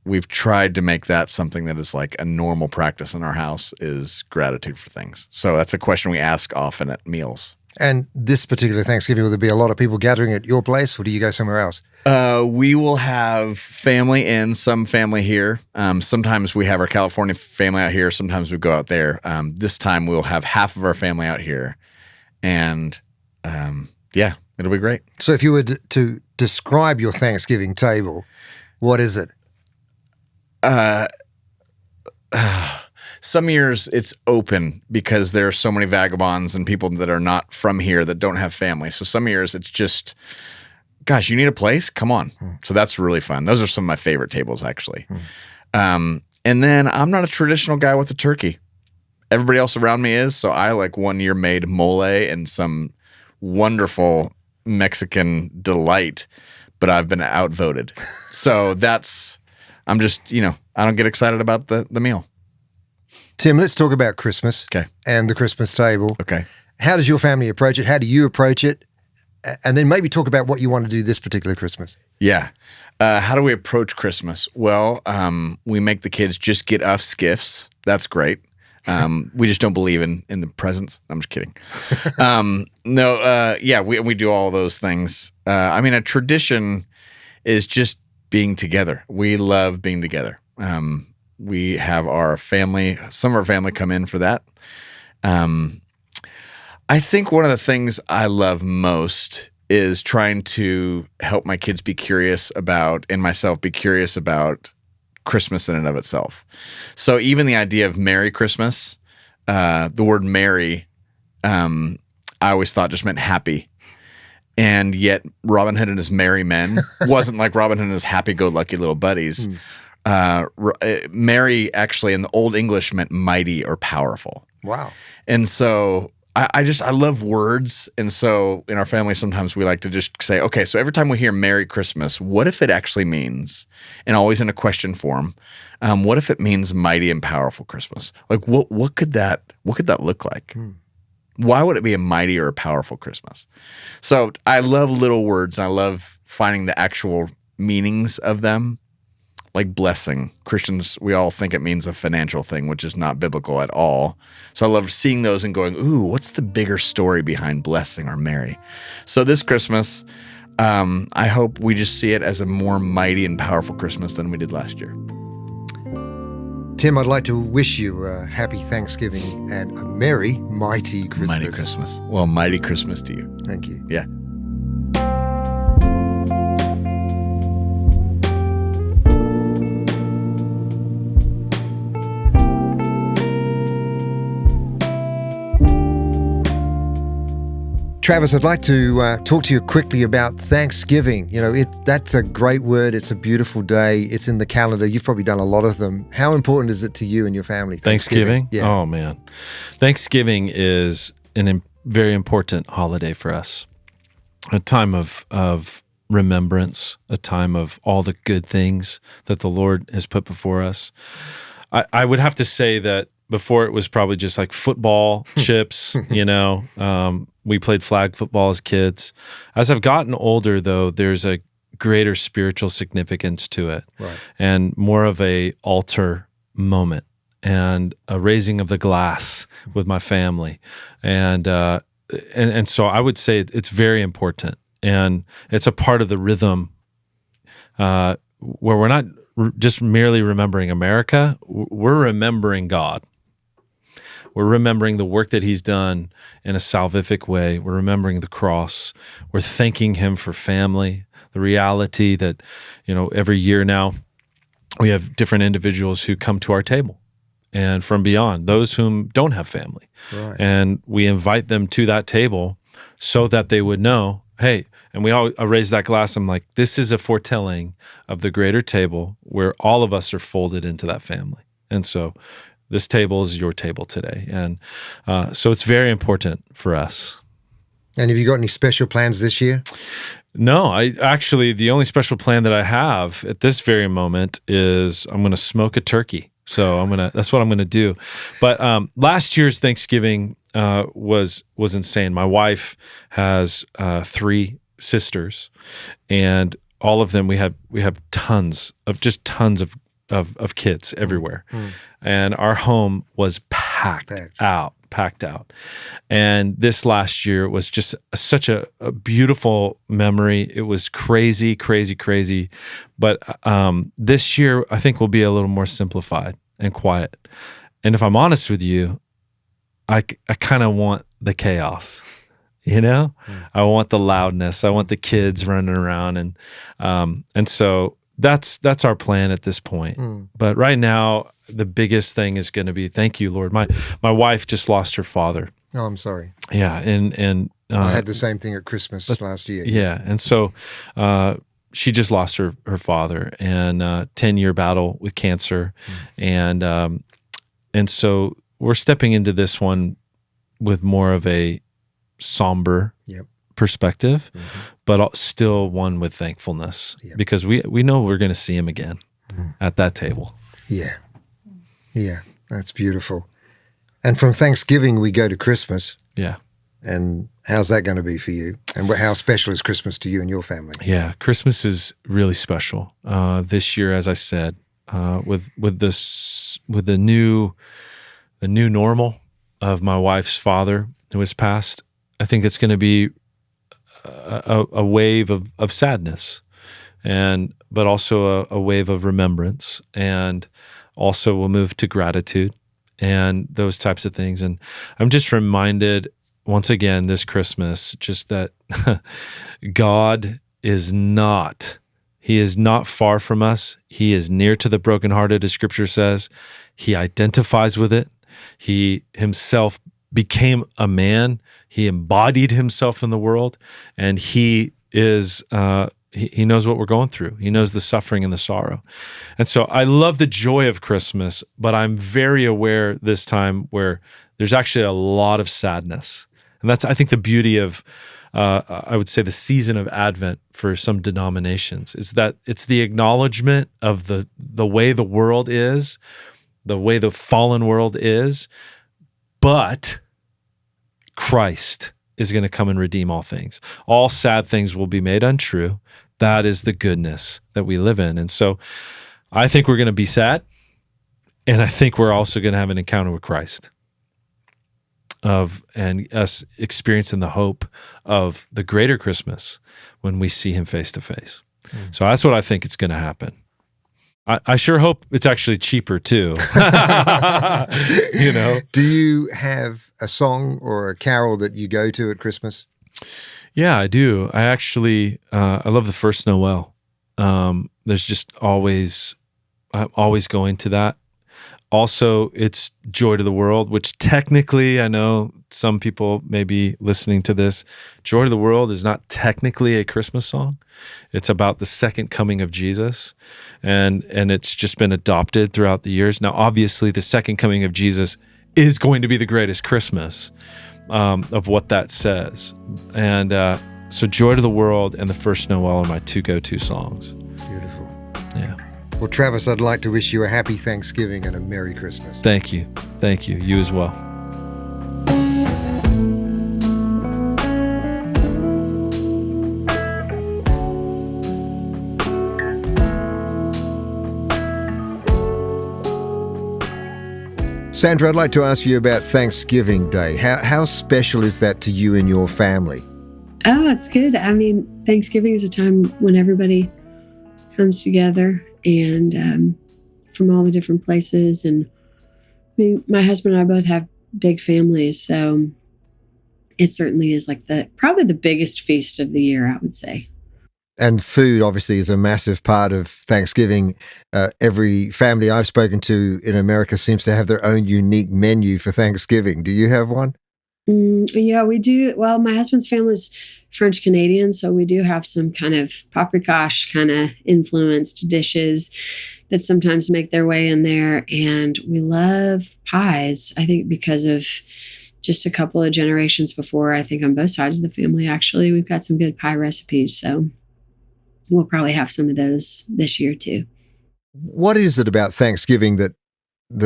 we've tried to make that something that is like a normal practice in our house, is gratitude for things. So that's a question we ask often at meals. And this particular Thanksgiving, will there be a lot of people gathering at your place, or do you go somewhere else? We will have family in, some family here. Sometimes we have our California family out here. Sometimes we go out there. This time we'll have half of our family out here. And yeah, it'll be great. So if you were to describe your Thanksgiving table, what is it? Some years it's open because there are so many vagabonds and people that are not from here that don't have family. So some years it's just, gosh, you need a place? Come on. So that's really fun. Those are some of my favorite tables, actually. And then I'm not a traditional guy with a turkey. Everybody else around me is. So I one year made mole and some wonderful Mexican delight, but I've been outvoted. So I'm just, I don't get excited about the meal. Tim, let's talk about Christmas and the Christmas table. Okay. How does your family approach it? How do you approach it? And then maybe talk about what you want to do this particular Christmas. Yeah. How do we approach Christmas? Well, we make the kids just get us gifts. That's great. We just don't believe in the presents. I'm just kidding. We do all those things. A tradition is just being together. We love being together. We have our family, some of our family come in for that. I think one of the things I love most is trying to help my kids be curious about, and myself be curious about, Christmas in and of itself. So even the idea of Merry Christmas, the word merry, I always thought just meant happy. And yet Robin Hood and his merry men wasn't like Robin Hood and his happy-go-lucky little buddies. Merry actually in the Old English meant mighty or powerful. Wow. And so I love words. And so in our family, sometimes we like to just say, okay, so every time we hear Merry Christmas, what if it actually means, and always in a question form, what if it means mighty and powerful Christmas? Like what could that look like? Why would it be a mighty or a powerful Christmas? So I love little words, and I love finding the actual meanings of them. Like blessing. Christians, we all think it means a financial thing, which is not biblical at all. So I love seeing those and going, ooh, what's the bigger story behind blessing or Mary? So this Christmas, I hope we just see it as a more mighty and powerful Christmas than we did last year. Tim, I'd like to wish you a happy Thanksgiving and a merry, mighty Christmas. Mighty Christmas. Well, mighty Christmas to you. Thank you. Yeah. Travis, I'd like to talk to you quickly about Thanksgiving. That's a great word. It's a beautiful day. It's in the calendar. You've probably done a lot of them. How important is it to you and your family? Thanksgiving? Yeah. Oh, man. Thanksgiving is a very important holiday for us. A time of remembrance, a time of all the good things that the Lord has put before us. I would have to say that before it was probably just like football, chips, we played flag football as kids. As I've gotten older, though, there's a greater spiritual significance to it, right, and more of a altar moment and a raising of the glass with my family, and so I would say it's very important, and it's a part of the rhythm where we're not just merely remembering America, we're remembering God. We're remembering the work that he's done in a salvific way. We're remembering the cross. We're thanking him for family, the reality that, every year now we have different individuals who come to our table and from beyond, those whom don't have family. Right. And we invite them to that table so that they would know, hey, and we all raise that glass. I'm like, this is a foretelling of the greater table where all of us are folded into that family. And so this table is your table today. And so it's very important for us. And have you got any special plans this year? No, the only special plan that I have at this very moment is I'm going to smoke a turkey. So that's what I'm going to do. But last year's Thanksgiving was insane. My wife has 3 sisters, and all of them, we have tons of kids everywhere. And our home was packed packed out. And this last year was just such a beautiful memory. It was crazy, crazy, crazy. But this year, I think will be a little more simplified and quiet. And if I'm honest with you, I kind of want the chaos. I want the loudness. I want the kids running around, and so that's our plan at this point. But right now, the biggest thing is going to be, thank you, Lord. My wife just lost her father. Oh, I'm sorry. Yeah, and I had the same thing at Christmas last year. Yeah, and so she just lost her father, and 10-year battle with cancer, and so we're stepping into this one with more of a somber perspective, but still one with thankfulness, because we know we're going to see him again at that table. Yeah, that's beautiful. And from Thanksgiving, we go to Christmas. Yeah. And how's that going to be for you? And how special is Christmas to you and your family? Yeah, Christmas is really special. This year, as I said, with the new normal of my wife's father who has passed, I think it's going to be a wave of sadness, but also a wave of remembrance, and also we'll move to gratitude and those types of things. And I'm just reminded once again this Christmas just that God is not far from us. He is near to the brokenhearted, as Scripture says. He identifies with it. He himself became a man. He embodied himself in the world, and he is he knows what we're going through. He knows the suffering and the sorrow. And so I love the joy of Christmas, but I'm very aware this time where there's actually a lot of sadness. And that's, I think, the beauty of I would say the season of Advent for some denominations is that it's the acknowledgement of the way the world is, the way the fallen world is, but Christ is going to come and redeem all things. All sad things will be made untrue. That is the goodness that we live in. And so I think we're going to be sad, and I think we're also going to have an encounter with Christ and us experiencing the hope of the greater Christmas when we see him face to face. So that's what I think it's going to happen. I sure hope it's actually cheaper too. Do you have a song or a carol that you go to at Christmas? Yeah, I do. I actually, I love the first Noel. There's just I'm always going to that. Also, it's Joy to the World, which technically, I know some people may be listening to this. Joy to the World is not technically a Christmas song. It's about the second coming of Jesus, and it's just been adopted throughout the years. Now, obviously, the second coming of Jesus is going to be the greatest Christmas of what that says. And so Joy to the World and the first Noel are my two go-to songs. Beautiful. Yeah. Well, Travis, I'd like to wish you a happy Thanksgiving and a Merry Christmas. Thank you. Thank you. You as well. Sandra, I'd like to ask you about Thanksgiving Day. How special is that to you and your family? Oh, it's good. I mean, Thanksgiving is a time when everybody comes together and from all the different places. And I mean, my husband and I both have big families, so it certainly is like probably the biggest feast of the year, I would say. And food, obviously, is a massive part of Thanksgiving. Every family I've spoken to in America seems to have their own unique menu for Thanksgiving. Do you have one? Yeah, we do. Well, my husband's family is French Canadian, so we do have some kind of paprikash kind of influenced dishes that sometimes make their way in there. And we love pies, I think, because of just a couple of generations before, I think on both sides of the family, actually, we've got some good pie recipes. So we'll probably have some of those this year too. What is it about Thanksgiving that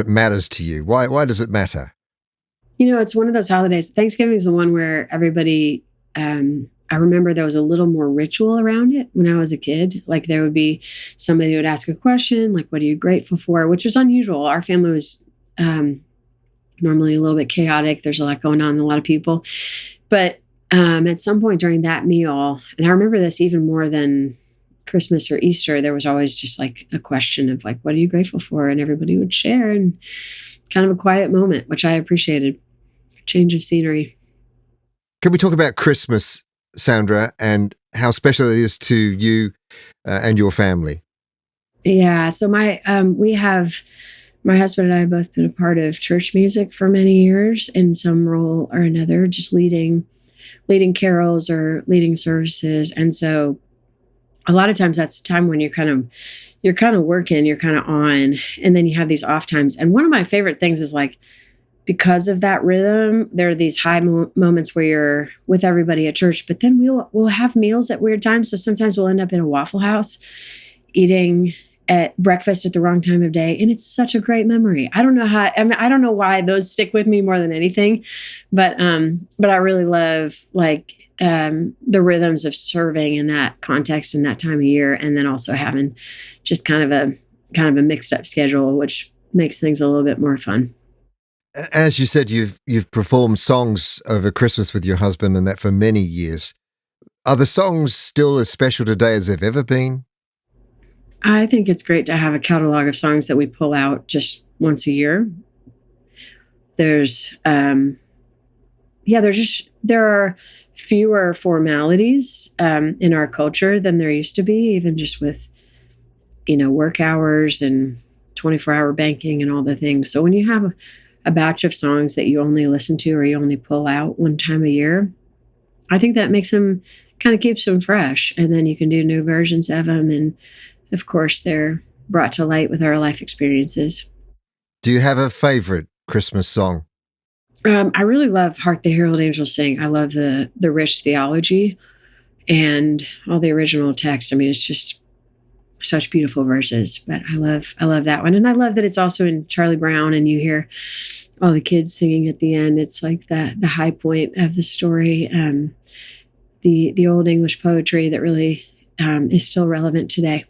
matters to you? Why does it matter? You know, it's one of those holidays. Thanksgiving is the one where everybody, I remember there was a little more ritual around it when I was a kid. Like there would be somebody who would ask a question, like, what are you grateful for? Which was unusual. Our family was normally a little bit chaotic. There's a lot going on, a lot of people. But at some point during that meal, and I remember this even more than Christmas or Easter, there was always just like a question of like, what are you grateful for? And everybody would share, and kind of a quiet moment, which I appreciated. Change of scenery. Can we talk about Christmas, Sandra, and how special it is to you and your family? Yeah. So my husband and I have both been a part of church music for many years in some role or another, just leading carols or leading services. And so a lot of times that's the time when you're kind of working, you're kind of on, and then you have these off times. And one of my favorite things is like, because of that rhythm, there are these high moments where you're with everybody at church, but then we'll have meals at weird times. So sometimes we'll end up in a Waffle House eating at breakfast at the wrong time of day. And it's such a great memory. I don't know why those stick with me more than anything, but I really love like the rhythms of serving in that context in that time of year. And then also having just kind of a mixed up schedule, which makes things a little bit more fun. As you said, you've performed songs over Christmas with your husband, and that for many years. Are the songs still as special today as they've ever been? I think it's great to have a catalog of songs that we pull out just once a year. There are fewer formalities in our culture than there used to be, even just with, work hours and 24-hour banking and all the things. So when you have a batch of songs that you only listen to or you only pull out one time a year, I think that makes them, kind of keeps them fresh. And then you can do new versions of them. And of course, they're brought to light with our life experiences. Do you have a favorite Christmas song? I really love Hark the Herald Angels Sing. I love the rich theology and all the original text. I mean, it's just such beautiful verses, but I love that one. And I love that it's also in Charlie Brown, and you hear all the kids singing at the end. It's like the high point of the story. The old English poetry that really is still relevant today.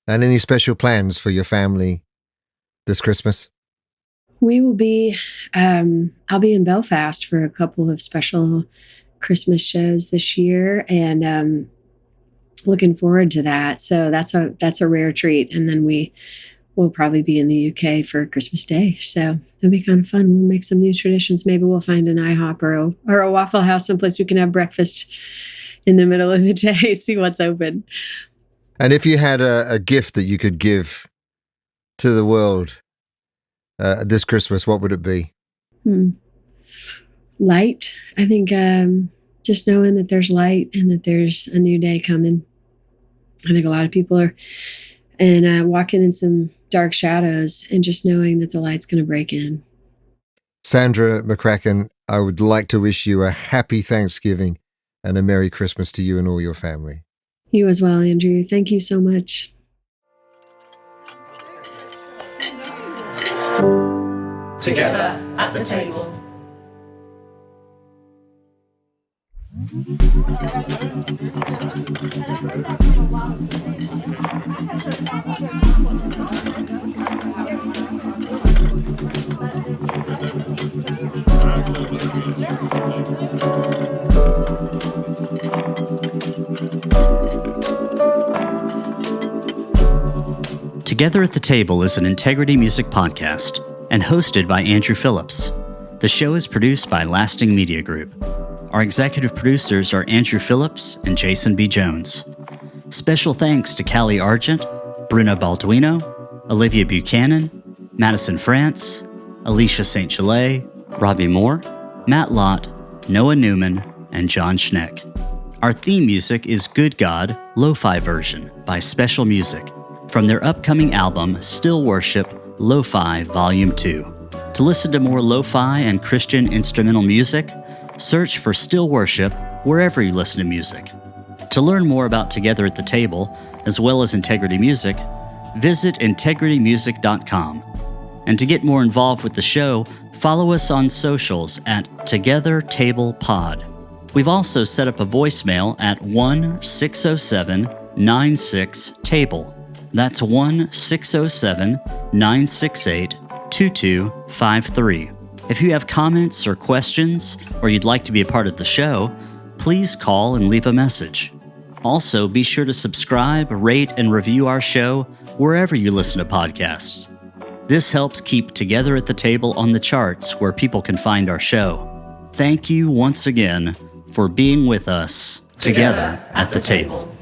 And any special plans for your family this Christmas? We will be, I'll be in Belfast for a couple of special Christmas shows this year, and looking forward to that. So that's a rare treat. And then we will probably be in the UK for Christmas Day. So it'll be kind of fun. We'll make some new traditions. Maybe we'll find an IHOP or a Waffle House, someplace we can have breakfast in the middle of the day, see what's open. And if you had a gift that you could give to the world this Christmas, what would it be? Light. I think just knowing that there's light and that there's a new day coming. I think a lot of people are walking in some dark shadows, and just knowing that the light's going to break in. Sandra McCracken, I would like to wish you a happy Thanksgiving and a Merry Christmas to you and all your family. You as well, Andrew. Thank you so much. Together at the table. Together at the Table is an Integrity Music podcast and hosted by Andrew Phillips. The show is produced by Lasting Media Group. Our executive producers are Andrew Phillips and Jason B. Jones. Special thanks to Callie Argent, Bruno Balduino, Olivia Buchanan, Madison France, Alicia St. Gelais, Robbie Moore, Matt Lott, Noah Newman, and John Schneck. Our theme music is Good God, Lo-Fi Version by Special Music from their upcoming album Still Worship Lo-Fi Volume 2. To listen to more lo-fi and Christian instrumental music, search for Still Worship wherever you listen to music. To learn more about Together at the Table, as well as Integrity Music, visit integritymusic.com. And to get more involved with the show, follow us on socials at Together Table Pod. We've also set up a voicemail at 1-607-96-TABLE. That's 1-607-968-2253. If you have comments or questions, or you'd like to be a part of the show, please call and leave a message. Also, be sure to subscribe, rate, and review our show wherever you listen to podcasts. This helps keep Together at the Table on the charts where people can find our show. Thank you once again for being with us together at the table.